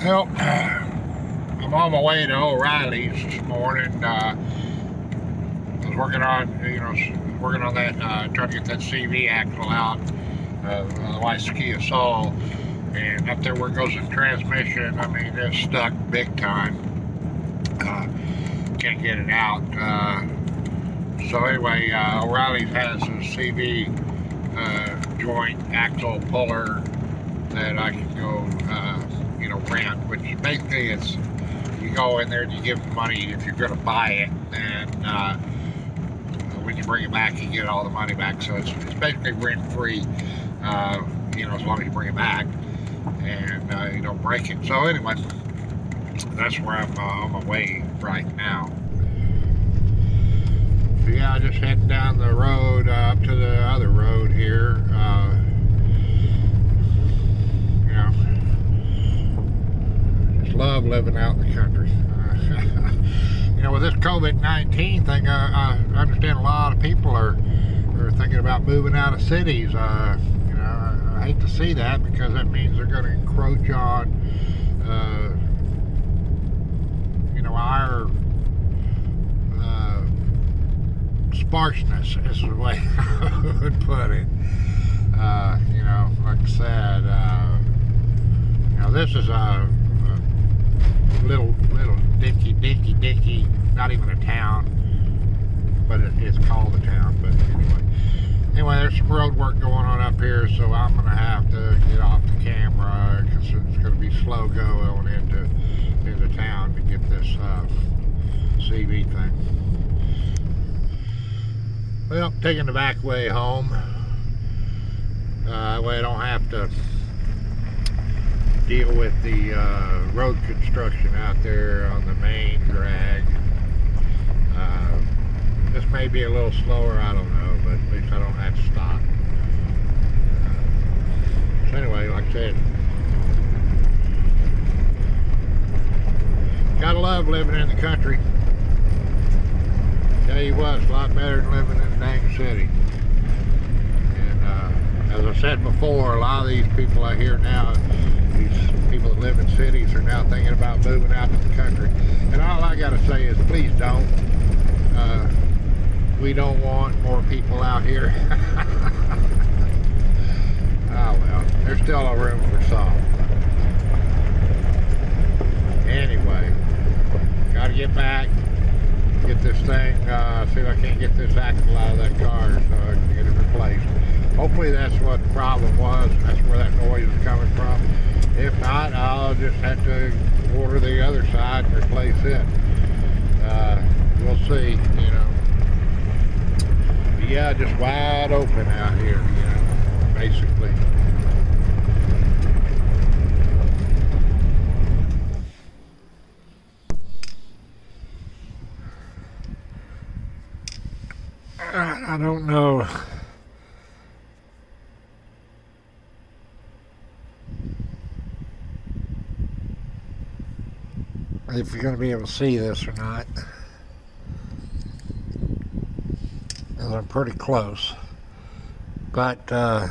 Well, I'm on my way to O'Reilly's this morning. I was working on, that, trying to get that CV axle out of the Waisakia Soul, and up there where it goes in transmission, I mean, it's stuck big time. Can't get it out. So anyway, O'Reilly's has a CV joint axle puller that I can go, rent, which basically it's, you go in there and you give them money if you're going to buy it, and when you bring it back, you get all the money back. So it's basically rent-free, as long as you bring it back and you don't break it. So anyway, that's where I'm on my way right now. So yeah, just heading down the road up to the other road here. Just love living out in the country. With this COVID-19 thing, I understand a lot of people are thinking about moving out of cities. I hate to see that, because that means they're going to encroach on, our sparseness, is the way I would put it. Like I said, this is a little dicky, not even a town, but it's called a town. But anyway, there's some road work going on up here, so I'm gonna have to get off the camera because it's gonna be slow going into town to get this CV thing. Well, taking the back way home. That way I don't have to deal with the road construction out there on the main drag. This may be a little slower, I don't know, but at least I don't have to stop. So anyway, like I said, gotta love living in the country. Tell you what, it's a lot better than living in a dang city. And as I said before, a lot of these people I hear now, these people that live in cities, are now thinking about moving out to the country. And all I gotta say is, please don't. We don't want more people out here. Oh well, there's still a room for some. Anyway, gotta get back, get this thing, see if I can't get this axle out of that car so I can get it replaced. Hopefully that's what the problem was. That's where that noise is coming from. If not, I'll just have to order the other side and replace it. We'll see, But yeah, just wide open out here, basically. I don't know. If you're going to be able to see this or not, because I'm pretty close. But I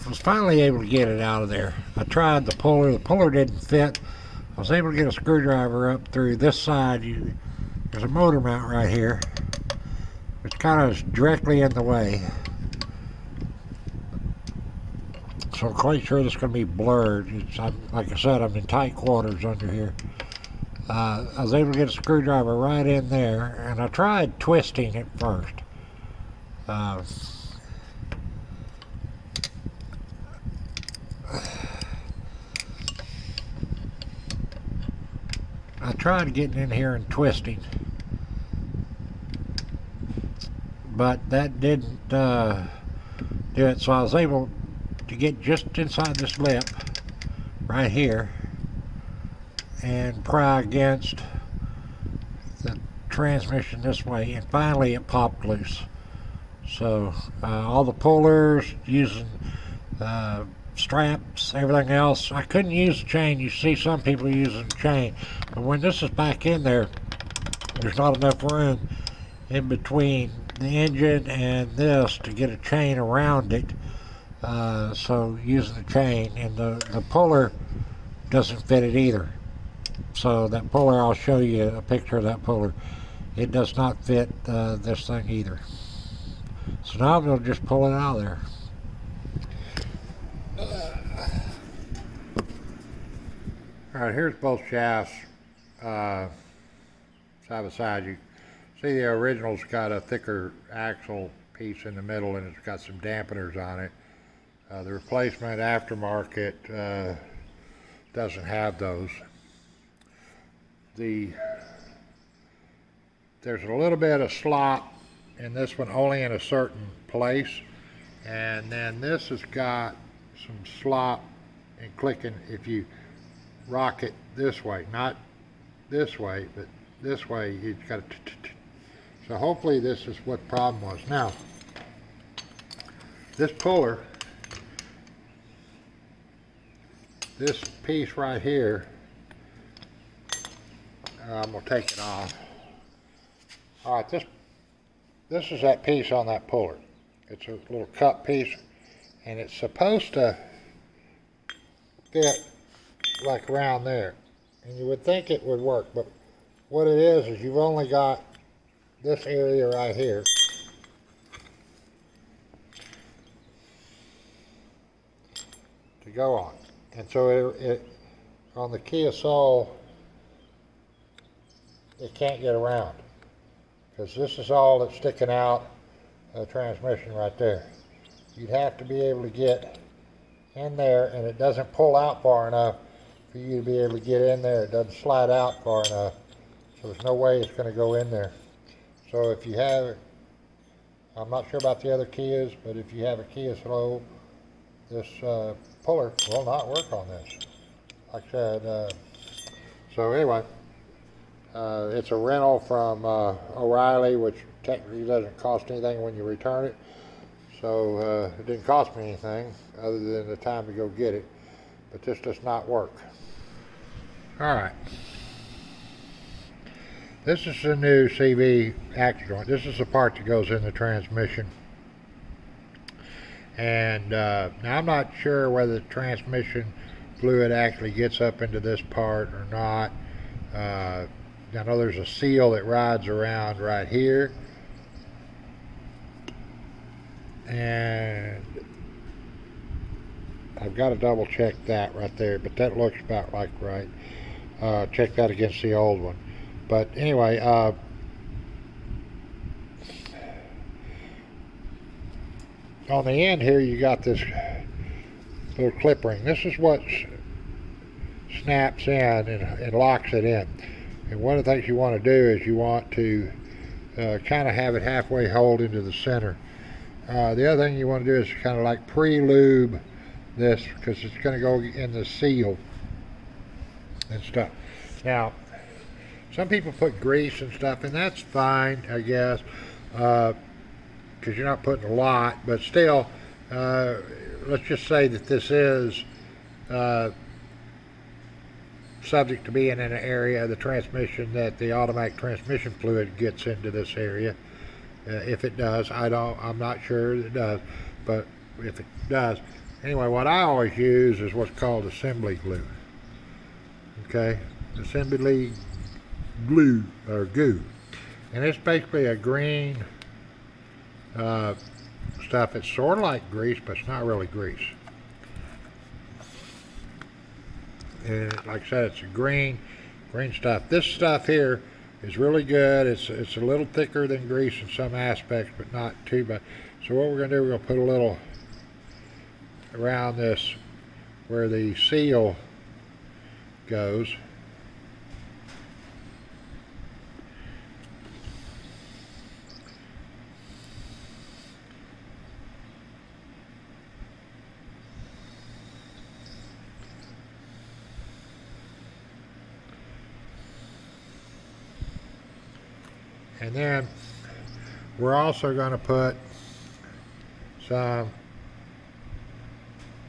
was finally able to get it out of there. I tried the puller didn't fit. I was able to get a screwdriver up through this side. There's a motor mount right here, which kind of is directly in the way. So I'm quite sure this is going to be blurred. Like I said, I'm in tight quarters under here. I was able to get a screwdriver right in there, and I tried twisting it first. I tried getting in here and twisting, but that didn't do it. So I was able to get just inside this lip right here and pry against the transmission this way, and finally it popped loose. So all the pullers, using straps, everything else, I couldn't use the chain. You see some people using the chain, but when this is back in there, there's not enough room in between the engine and this to get a chain around it. So using the chain, and the puller doesn't fit it either. So that puller, I'll show you a picture of that puller. It does not fit this thing either. So now I'm going to just pull it out of there. Alright, here's both shafts side by side. You see the original's got a thicker axle piece in the middle, and it's got some dampeners on it. The replacement aftermarket doesn't have those. There's a little bit of slop in this one, only in a certain place, and then this has got some slop and clicking if you rock it this way, not this way, but this way. It's got a so hopefully this is what the problem was. Now this puller, this piece right here, I'm gonna take it off. All right, this is that piece on that puller. It's a little cup piece, and it's supposed to fit like around there, and you would think it would work, but what it is you've only got this area right here. To go on, and so it on the Kia Soul, it can't get around, because this is all that's sticking out of the transmission right there. You'd have to be able to get in there, and it doesn't pull out far enough for you to be able to get in there. It doesn't slide out far enough, so there's no way it's going to go in there. So if you have, I'm not sure about the other Kias, but if you have a Kia Soul, this puller will not work on this. Like I said, so anyway, it's a rental from O'Reilly, which technically doesn't cost anything when you return it. So it didn't cost me anything other than the time to go get it. But this does not work. All right. This is the new CV axle joint. This is the part that goes in the transmission. And now I'm not sure whether the transmission fluid actually gets up into this part or not. I know there's a seal that rides around right here, and I've got to double check that right there, but that looks about like right. Check that against the old one. But anyway, on the end here you got this little clip ring. This is what snaps in and locks it in. And one of the things you want to do is you want to kind of have it halfway hold into the center. The other thing you want to do is kind of like pre-lube this, because it's going to go in the seal and stuff. Now, some people put grease and stuff, and that's fine, I guess, because you're not putting a lot, but still, let's just say that this is subject to being in an area of the transmission that the automatic transmission fluid gets into this area. If it does, I'm not sure it does, but if it does, anyway, what I always use is what's called assembly glue. Okay, assembly glue or goo, and it's basically a green stuff. It's sort of like grease, but it's not really grease. And like I said, it's a green stuff. This stuff here is really good. It's a little thicker than grease in some aspects, but not too bad. So what we're going to do, we're going to put a little around this where the seal goes. And then we're also going to put some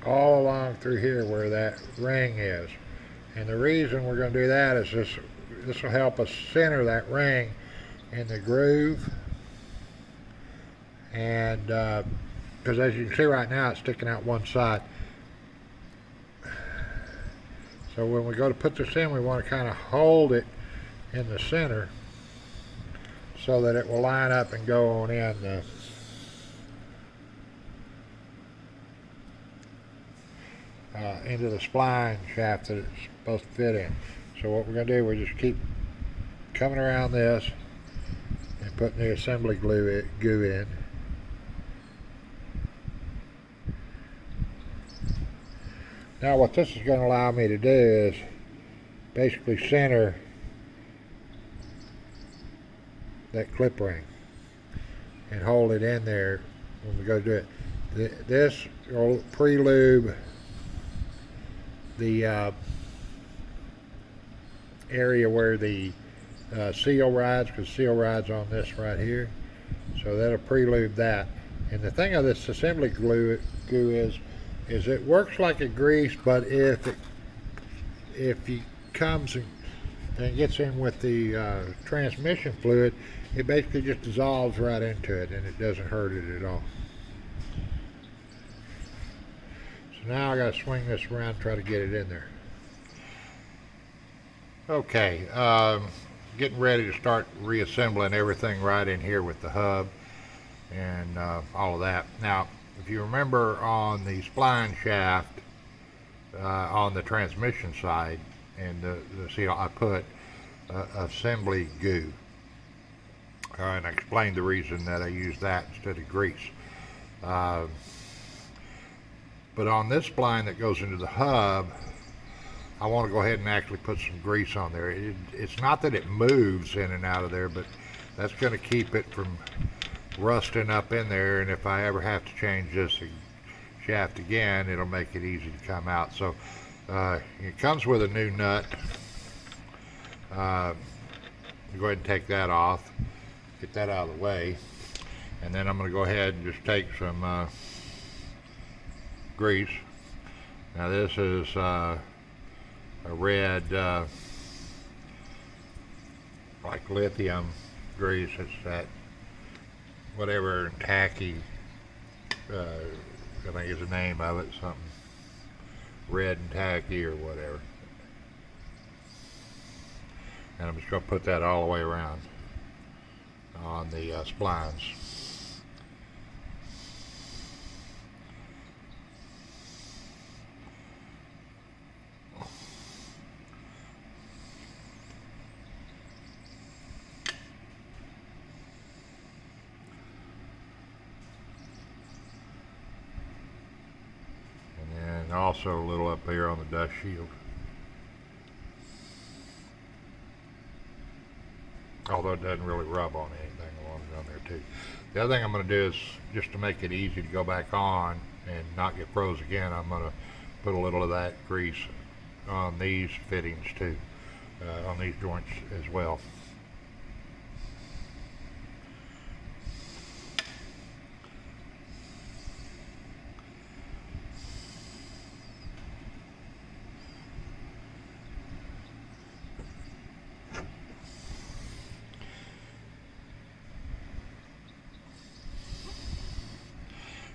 all along through here where that ring is. And the reason we're going to do that is this will help us center that ring in the groove. And because as you can see right now, it's sticking out one side. So when we go to put this in, we want to kind of hold it in the center so that it will line up and go on in into the spline shaft that it's supposed to fit in. So what we're going to do, we just keep coming around this and putting the assembly goo in. Now what this is going to allow me to do is basically center that clip ring and hold it in there when we go to do it. This will pre-lube the area where the seal rides, because seal rides on this right here, so that'll pre-lube that. And the thing of this assembly goo is it works like a grease, but if it comes and gets in with the transmission fluid, it basically just dissolves right into it and it doesn't hurt it at all. So now I got to swing this around and try to get it in there. Okay, getting ready to start reassembling everything right in here with the hub and all of that. Now, if you remember on the spline shaft on the transmission side and the seal, I put assembly goo. And I explained the reason that I used that instead of grease. But on this spline that goes into the hub, I want to go ahead and actually put some grease on there. It's not that it moves in and out of there, but that's going to keep it from rusting up in there, and if I ever have to change this shaft again, it'll make it easy to come out. So it comes with a new nut. Go ahead and take that off, get that out of the way, and then I'm going to go ahead and just take some grease. Now this is a red like lithium grease. It's that whatever tacky, I think is the name of it, something red and tacky or whatever. And I'm just going to put that all the way around on the splines. And also a little up here on the dust shield. Although it doesn't really rub on anything along down there too. The other thing I'm going to do is, just to make it easy to go back on and not get froze again, I'm going to put a little of that grease on these fittings too, on these joints as well.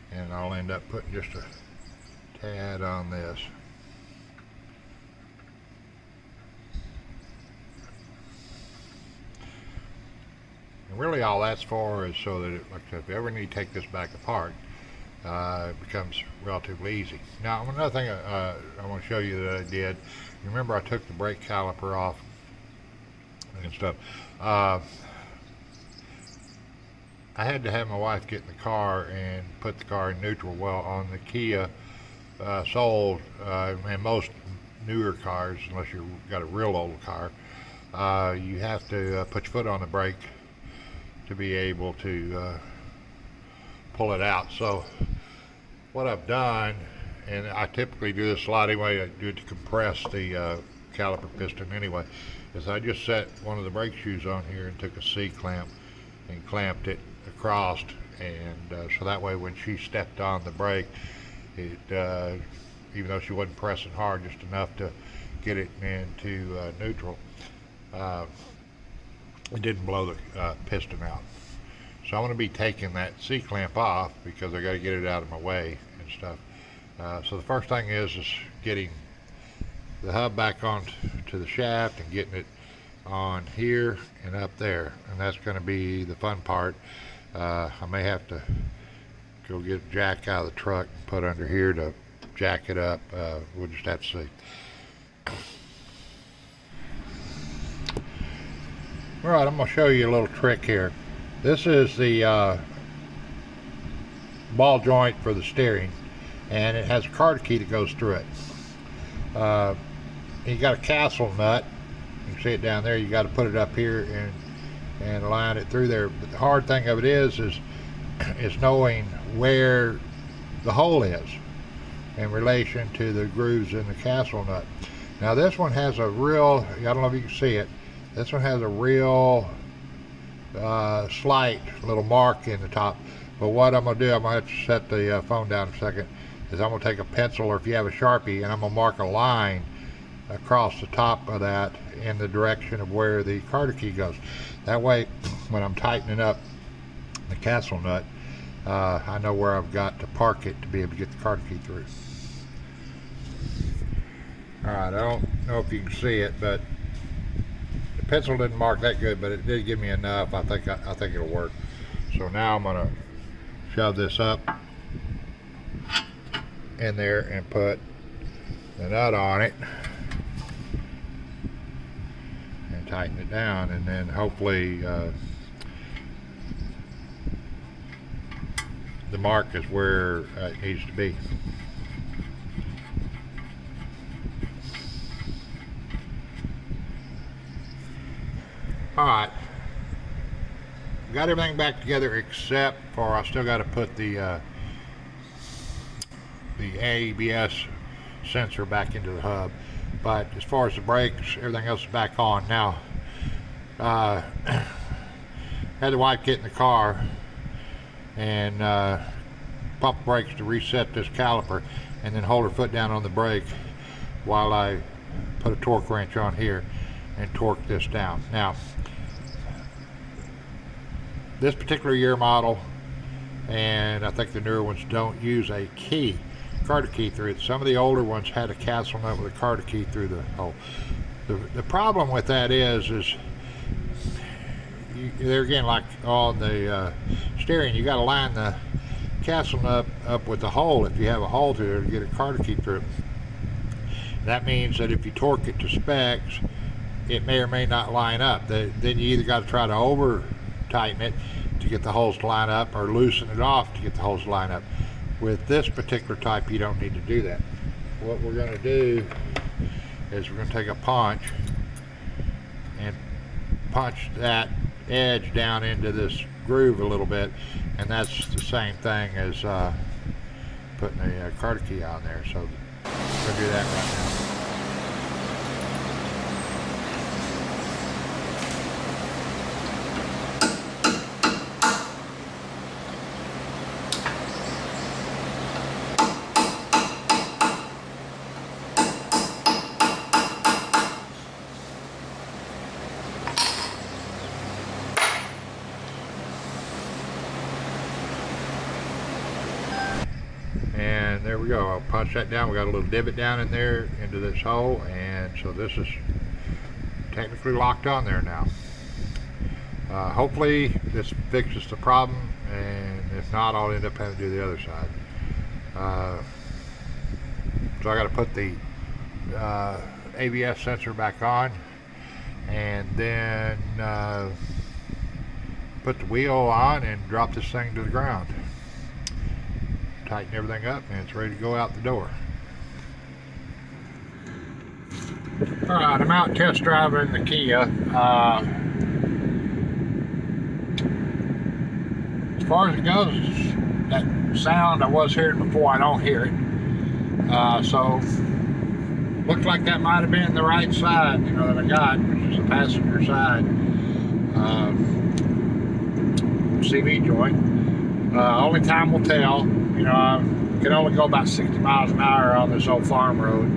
And I'll end up putting just a tad on this. And really all that's for is so that, like I said, if you ever need to take this back apart, it becomes relatively easy. Now, another thing I want to show you that I did, you remember I took the brake caliper off and stuff. I had to have my wife get in the car and put the car in neutral. Well, on the Kia Soul, and most newer cars, unless you've got a real old car, you have to put your foot on the brake to be able to pull it out. So what I've done, and I typically do this a lot anyway, I do it to compress the caliper piston anyway, is I just set one of the brake shoes on here and took a C-clamp and clamped it across, and so that way when she stepped on the brake, it even though she wasn't pressing hard, just enough to get it into neutral, it didn't blow the piston out. So I'm going to be taking that C-clamp off because I got to get it out of my way and stuff. So the first thing is getting the hub back on to the shaft and getting it on here and up there, and that's going to be the fun part. I may have to go get a jack out of the truck and put under here to jack it up. We'll just have to see. Alright, I'm going to show you a little trick here. This is the ball joint for the steering, and it has a card key that goes through it. You got a castle nut. You can see it down there. You got to put it up here and align it through there. But the hard thing of it is knowing where the hole is in relation to the grooves in the castle nut. Now this one has a real, I don't know if you can see it, this one has a real slight little mark in the top. But what I'm going to do, I'm going to have to set the phone down a second, is I'm going to take a pencil, or if you have a Sharpie, and I'm going to mark a line across the top of that in the direction of where the carter key goes. That way, when I'm tightening up the castle nut, I know where I've got to park it to be able to get the carter key through. Alright, I don't know if you can see it, but the pencil didn't mark that good, but it did give me enough. I think it'll work. So now I'm going to shove this up in there and put the nut on it and tighten it down, and then hopefully the mark is where it needs to be. Alright, got everything back together except for I still got to put the ABS sensor back into the hub. But as far as the brakes, everything else is back on. Now, had the wife get in the car and pump brakes to reset this caliper, and then hold her foot down on the brake while I put a torque wrench on here and torque this down. Now, this particular year model, and I think the newer ones, don't use a key, carter key through it. Some of the older ones had a castle nut with a carter key through the hole. The problem with that is there again, like on the steering, you got to line the castle nut up with the hole if you have a hole to there to get a carter key through. That means that if you torque it to specs, it may or may not line up. Then you either got to try to over tighten it to get the holes to line up, or loosen it off to get the holes to line up. With this particular type, you don't need to do that. What we're going to do is we're going to take a punch and punch that edge down into this groove a little bit, and that's the same thing as putting a carter key on there. So we're going to do that right now. And there we go. I'll punch that down. We got a little divot down in there into this hole, and so this is technically locked on there now. Hopefully this fixes the problem, and if not, I'll end up having to do the other side. So I got to put the ABS sensor back on, and then put the wheel on and drop this thing to the ground. Tighten everything up, and it's ready to go out the door. Alright, I'm out test driving the Kia. As far as it goes, that sound I was hearing before, I don't hear it. So looks like that might have been the right side, you know, that I got, which is the passenger side CV joint. Only time will tell. You know, I can only go about 60 miles an hour on this old farm road.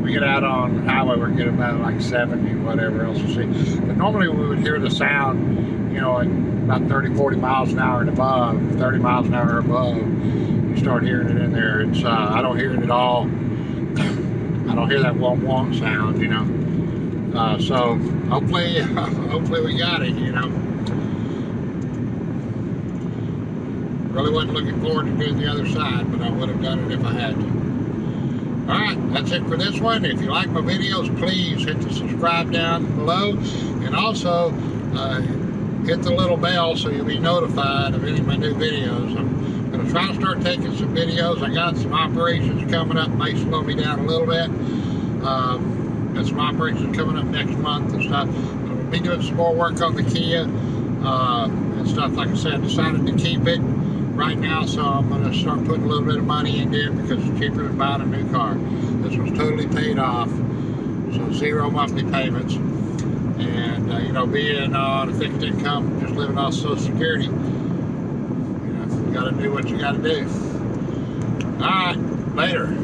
We get out on the highway, we're getting about like 70, whatever else you see. But normally we would hear the sound, you know, at about 30, 40 miles an hour and above, 30 miles an hour above. You start hearing it in there. It's I don't hear it at all I don't hear that wonk sound, you know. So hopefully, hopefully we got it, you know. Really wasn't looking forward to doing the other side, but I would have done it if I had to. Alright, that's it for this one. If you like my videos, please hit the subscribe down below. And also, hit the little bell so you'll be notified of any of my new videos. I'm going to try to start taking some videos. I got some operations coming up. Might slow me down a little bit. Got some operations coming up next month and stuff. I'll be doing some more work on the Kia and stuff. Like I said, I decided to keep it right now, so I'm going to start putting a little bit of money into it because it's cheaper than buying a new car. This was totally paid off, so 0 monthly payments. And you know, being on a fixed income, just living off Social Security, you know, you got to do what you got to do. All right, later.